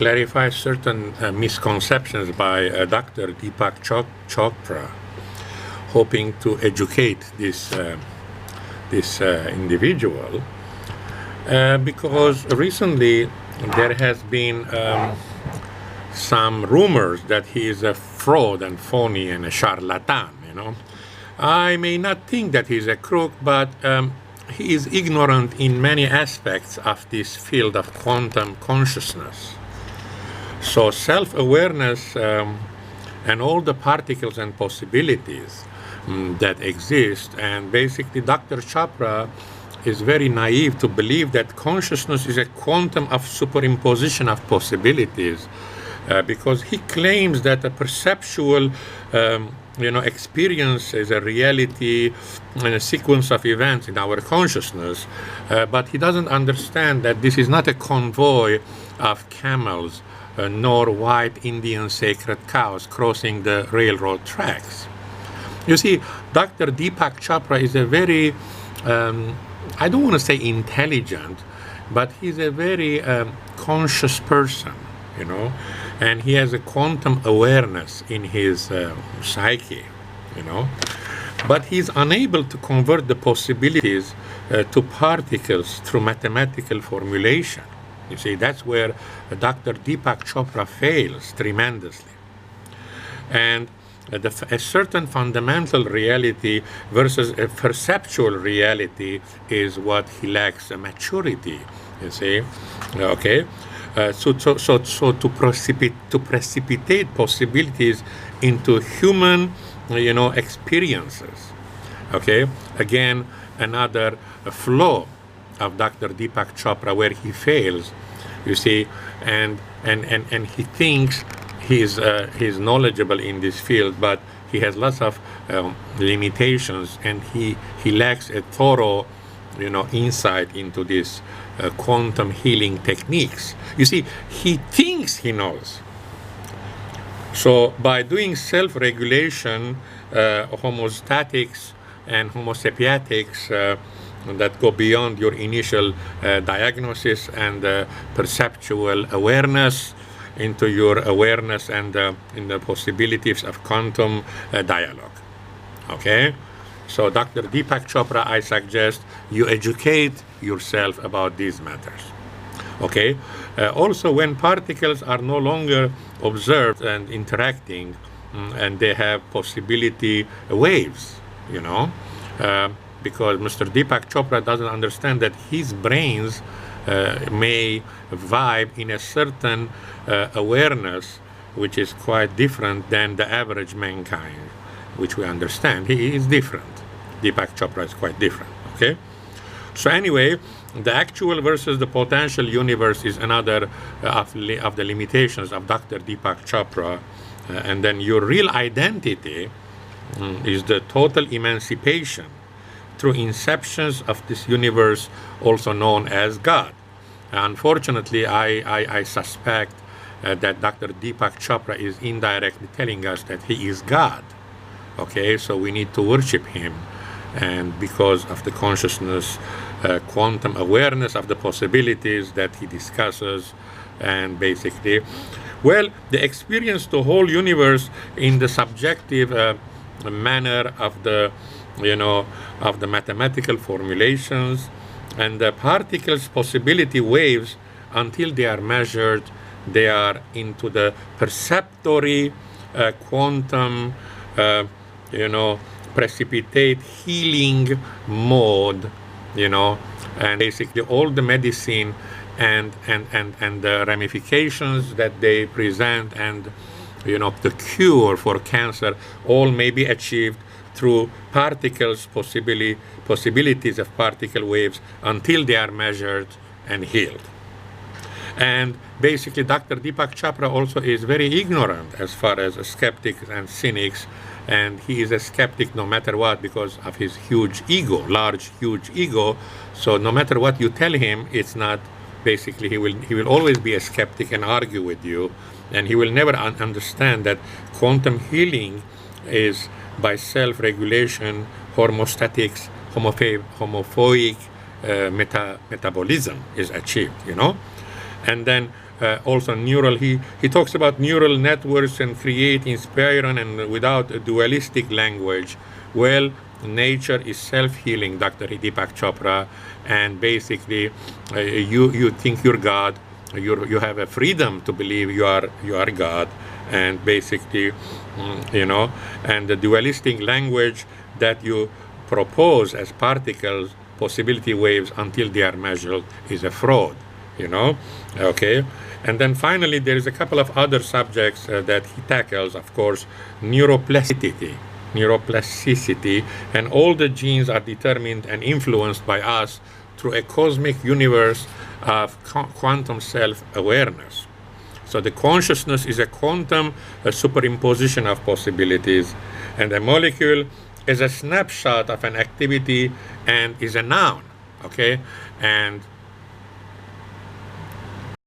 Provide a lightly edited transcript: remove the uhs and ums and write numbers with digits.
clarify certain misconceptions by Dr. Deepak Chopra, hoping to educate this individual, because recently there has been some rumors that he is a fraud and phony and a charlatan. I may not think that he's a crook, but he is ignorant in many aspects of this field of quantum consciousness. So self-awareness and all the particles and possibilities that exist, and basically Dr. Chopra is very naive to believe that consciousness is a quantum of superimposition of possibilities, because he claims that a perceptual experience is a reality and a sequence of events in our consciousness, but he doesn't understand that this is not a convoy of camels nor white Indian sacred cows crossing the railroad tracks. You see, Dr. Deepak Chopra is a very, I don't want to say intelligent, but he's a very conscious person, and he has a quantum awareness in his psyche, but he's unable to convert the possibilities to particles through mathematical formulation. You see, that's where Dr. Deepak Chopra fails tremendously. And a certain fundamental reality versus a perceptual reality is what he lacks a maturity, you see. Okay? So to precipitate possibilities into human, experiences. Okay? Again, another flaw of Dr. Deepak Chopra where he fails, you see, and he thinks he's knowledgeable in this field, but he has lots of limitations, and he lacks a thorough, insight into this quantum healing techniques. You see, he thinks he knows. So by doing self-regulation, homostatics and homosapiatics that go beyond your initial diagnosis and perceptual awareness into your awareness and in the possibilities of quantum dialogue. Okay? So Dr. Deepak Chopra, I suggest you educate yourself about these matters. Okay? Also, when particles are no longer observed and interacting, and they have possibility waves, because Mr. Deepak Chopra doesn't understand that his brains may vibe in a certain awareness which is quite different than the average mankind, which we understand. He is different. Deepak Chopra is quite different, okay? So anyway, the actual versus the potential universe is another of the limitations of Dr. Deepak Chopra. And then your real identity is the total emancipation through inceptions of this universe, also known as God. Unfortunately, I suspect that Dr. Deepak Chopra is indirectly telling us that he is God. Okay, so we need to worship him, and because of the consciousness, quantum awareness of the possibilities that he discusses, and basically, well, they experience the whole universe in the subjective manner of the of the mathematical formulations, and the particles' possibility waves, until they are measured, they are into the perceptory quantum, precipitate healing mode, and basically all the medicine and the ramifications that they present, and the cure for cancer, all may be achieved through particles, possibilities of particle waves, until they are measured and healed. And basically Dr. Deepak Chopra also is very ignorant as far as skeptics and cynics, and he is a skeptic no matter what because of his huge ego, large, huge ego. So no matter what you tell him, it's not, basically he will always be a skeptic and argue with you, and he will never understand that quantum healing is by self-regulation, homostatics, homophoic metabolism is achieved, And then also neural. He talks about neural networks and create, inspire, and without a dualistic language. Well, nature is self-healing, Dr. Deepak Chopra, and basically, you think you're God. You have a freedom to believe you are God, and basically, and the dualistic language that you propose as particles, possibility waves until they are measured is a fraud. Okay. And then finally, there is a couple of other subjects that he tackles, of course, neuroplasticity, and all the genes are determined and influenced by us through a cosmic universe of quantum self-awareness. So the consciousness is a quantum superimposition of possibilities, and a molecule is a snapshot of an activity and is a noun, okay? And